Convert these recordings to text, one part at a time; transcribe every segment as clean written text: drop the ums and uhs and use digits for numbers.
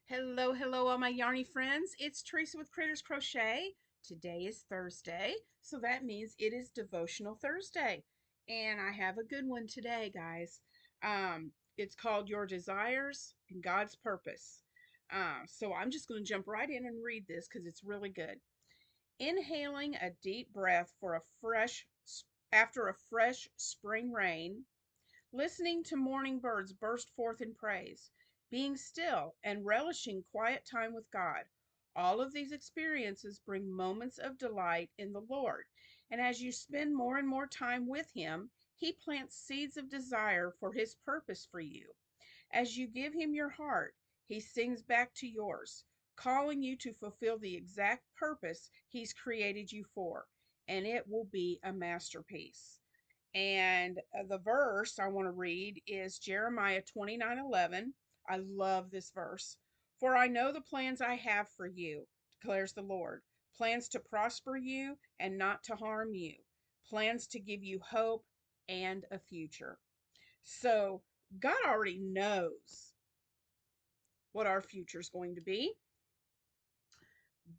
Hello, hello, all my yarny friends. It's Teresa with Critters Crochet. Today is Thursday, so that means it is Devotional Thursday. And I have a good one today, guys. It's called Your Desires and God's Purpose. So I'm just going to jump right in and read this because it's really good. Inhaling a deep breath after a fresh spring rain, listening to morning birds burst forth in praise, being still and relishing quiet time with God. All of these experiences bring moments of delight in the Lord. And as you spend more and more time with Him, He plants seeds of desire for His purpose for you. As you give Him your heart, He sings back to yours, calling you to fulfill the exact purpose He's created you for. And it will be a masterpiece. And the verse I want to read is Jeremiah 29:11. I love this verse. For I know the plans I have for you, declares the Lord, plans to prosper you and not to harm you, plans to give you hope and a future. So God already knows what our future is going to be,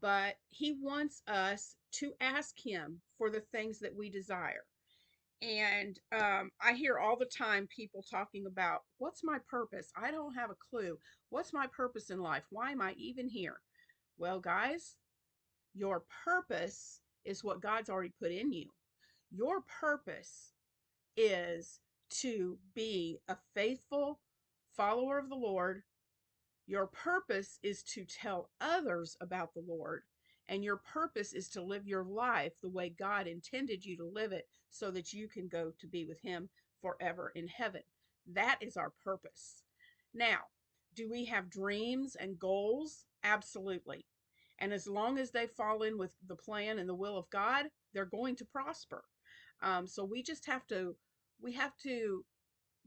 but He wants us to ask Him for the things that we desire. And I hear all the time people talking about, what's my purpose? I don't have a clue. What's my purpose in life? Why am I even here? Well, guys, your purpose is what God's already put in you. Your purpose is to be a faithful follower of the Lord. Your purpose is to tell others about the Lord. And your purpose is to live your life the way God intended you to live it so that you can go to be with Him forever in heaven. That is our purpose. Now, do we have dreams and goals? Absolutely. And as long as they fall in with the plan and the will of God, they're going to prosper. So we just have to,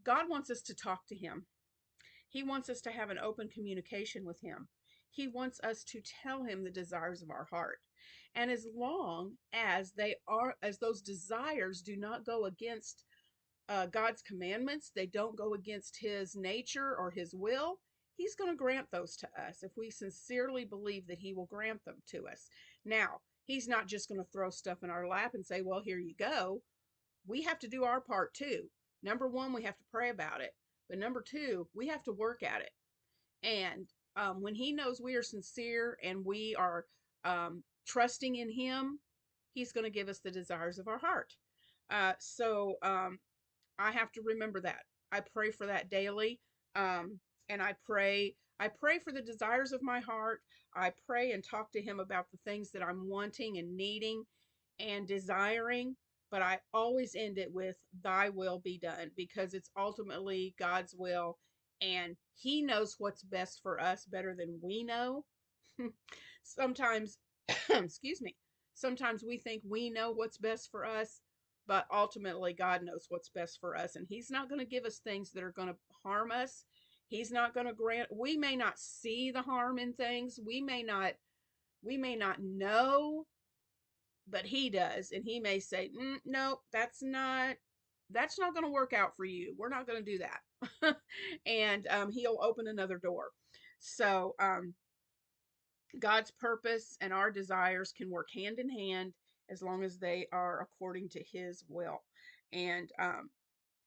God wants us to talk to Him. He wants us to have an open communication with Him. He wants us to tell Him the desires of our heart. And as long as as those desires do not go against God's commandments, they don't go against His nature or His will, He's going to grant those to us if we sincerely believe that He will grant them to us. Now, He's not just going to throw stuff in our lap and say, well, here you go. We have to do our part too. Number one, we have to pray about it. But number two, we have to work at it. And when He knows we are sincere and we are trusting in Him, He's going to give us the desires of our heart. So I have to remember that. I pray for that daily. Um, and I pray for the desires of my heart. I pray and talk to Him about the things that I'm wanting and needing and desiring. But I always end it with thy will be done because it's ultimately God's will. And He knows what's best for us better than we know. Sometimes, excuse me, sometimes we think we know what's best for us, but ultimately God knows what's best for us. And He's not going to give us things that are going to harm us. He's not going to grant, we may not see the harm in things. We may not know, but He does. And He may say, no, that's not going to work out for you. We're not going to do that. And He'll open another door. So God's purpose and our desires can work hand in hand as long as they are according to His will. And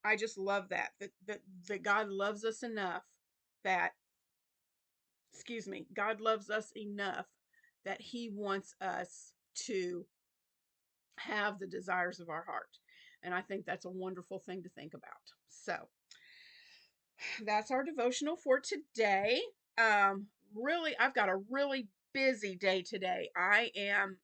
I just love that God loves us enough that, excuse me, God loves us enough that He wants us to have the desires of our heart. And I think that's a wonderful thing to think about. So that's our devotional for today. Really, I've got a really busy day today. I am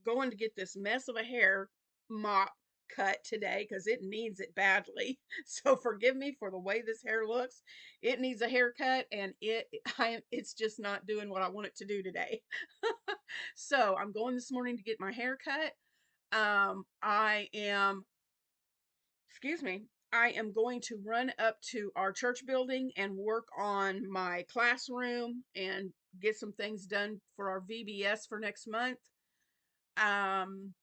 going to get this mess of a hair mop cut today because it needs it badly. So forgive me for the way this hair looks. It needs a haircut, and it's just not doing what I want it to do today. So I'm going this morning to get my hair cut. I am, excuse me, I am going to run up to our church building and work on my classroom and get some things done for our VBS for next month. Um,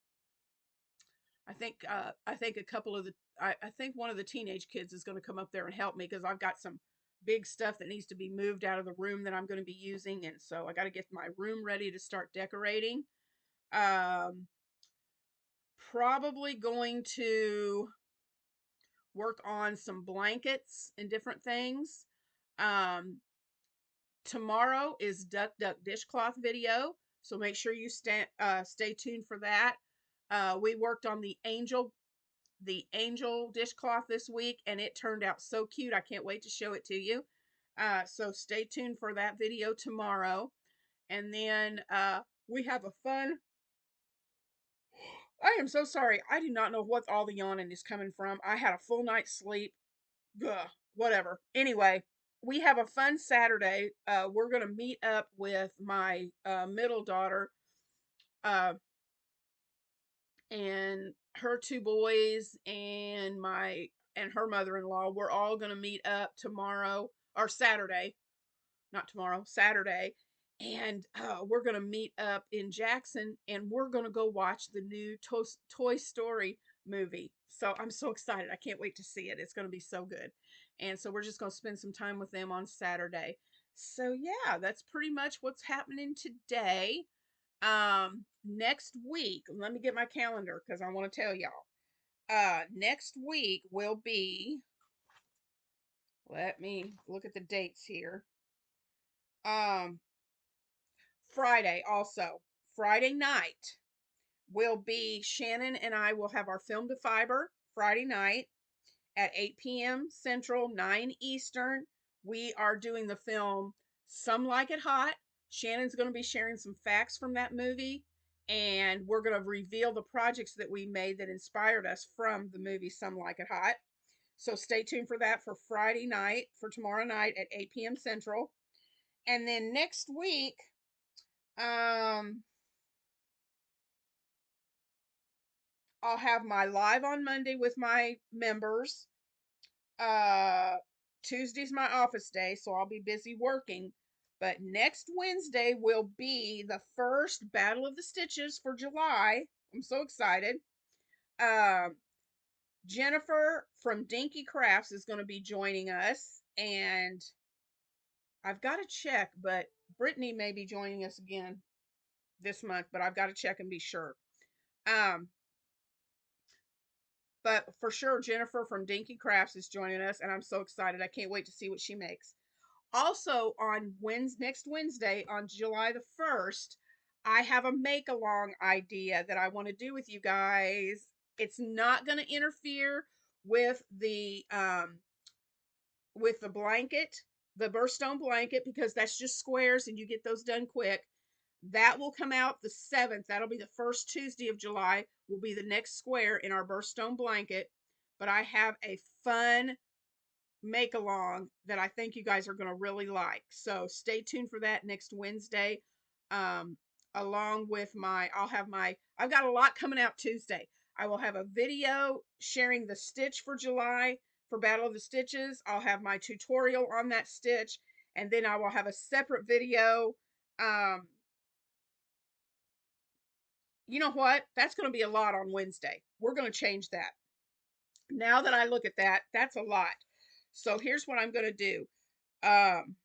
I think a couple of the I think one of the teenage kids is going to come up there and help me because I've got some big stuff that needs to be moved out of the room that I'm going to be using. And so I got to get my room ready to start decorating. Um, Probably going to work on some blankets and different things. Um, Tomorrow is Duck Duck Dishcloth video, so make sure you stay tuned for that. We worked on the angel dishcloth this week, and it turned out so cute. I can't wait to show it to you. So stay tuned for that video tomorrow. And then we have a fun. I am so sorry. I do not know what all the yawning is coming from. I had a full night's sleep. Ugh, whatever. Anyway, we have a fun Saturday. We're gonna meet up with my middle daughter uh, and her two boys and her mother-in-law. We're all gonna meet up tomorrow or Saturday, not tomorrow, Saturday, and we're gonna meet up in Jackson, and we're gonna go watch the new Toy Story movie. So I'm so excited. I can't wait to see it. It's gonna be so good. And so we're just gonna spend some time with them on Saturday. So yeah, that's pretty much what's happening today. Next week, let me get my calendar because I want to tell y'all. Next week will be, let me look at the dates here. Um, Friday also. Friday night will be Shannon and I will have our Film to Fiber Friday night at 8 p.m. Central, 9 Eastern. We are doing the film Some Like It Hot. Shannon's going to be sharing some facts from that movie, and we're going to reveal the projects that we made that inspired us from the movie Some Like It Hot. So stay tuned for that for Friday night, for tomorrow night at 8 p.m. Central. And then next week, um, I'll have my live on Monday with my members. Uh, Tuesday's my office day, so I'll be busy working. But next Wednesday will be the first Battle of the Stitches for July. I'm so excited. Um, Jennifer from Dinky Crafts is going to be joining us, and I've got to check, but Brittany may be joining us again this month, but I've got to check and be sure. Um, but for sure, Jennifer from Dinky Crafts is joining us, and I'm so excited. I can't wait to see what she makes. Also, on next Wednesday, on July the 1st, I have a make along idea that I want to do with you guys. It's not going to interfere with the blanket, the birthstone blanket, because that's just squares and you get those done quick. That will come out the 7th. That'll be the first Tuesday of July, will be the next square in our birthstone blanket. But I have a fun make along that I think you guys are going to really like. So stay tuned for that next Wednesday. Um, Along with I've got a lot coming out Tuesday. I will have a video sharing the stitch for July for Battle of the Stitches. I'll have my tutorial on that stitch, and then I will have a separate video. Um, you know what? That's going to be a lot on Wednesday. We're going to change that. Now that I look at that, that's a lot. So here's what I'm going to do. Um,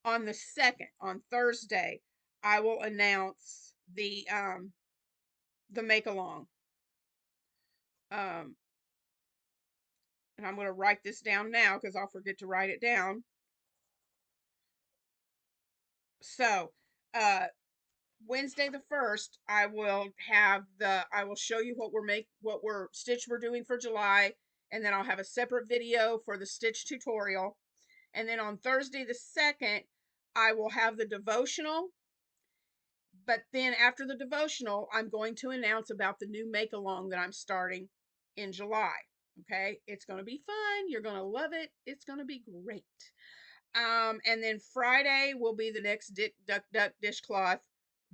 on the 2nd, on Thursday, I will announce the make along. Um, and I'm going to write this down now because I'll forget to write it down. So, uh, Wednesday the 1st, I will show you what stitch we're doing for July, and then I'll have a separate video for the stitch tutorial. And then on Thursday the 2nd, I will have the devotional. But then after the devotional, I'm going to announce about the new make along that I'm starting in July. Okay, it's going to be fun. You're going to love it. It's going to be great. And then Friday will be the next Duck Duck Dishcloth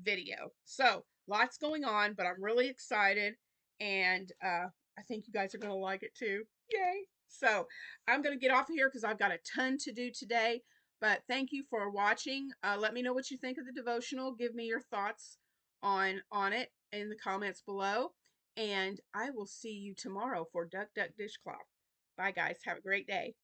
video. So lots going on, but I'm really excited, and I think you guys are going to like it too. Yay! So I'm going to get off of here because I've got a ton to do today. But thank you for watching. Let me know what you think of the devotional. Give me your thoughts on it in the comments below. And I will see you tomorrow for Duck Duck Dishcloth. Bye, guys. Have a great day.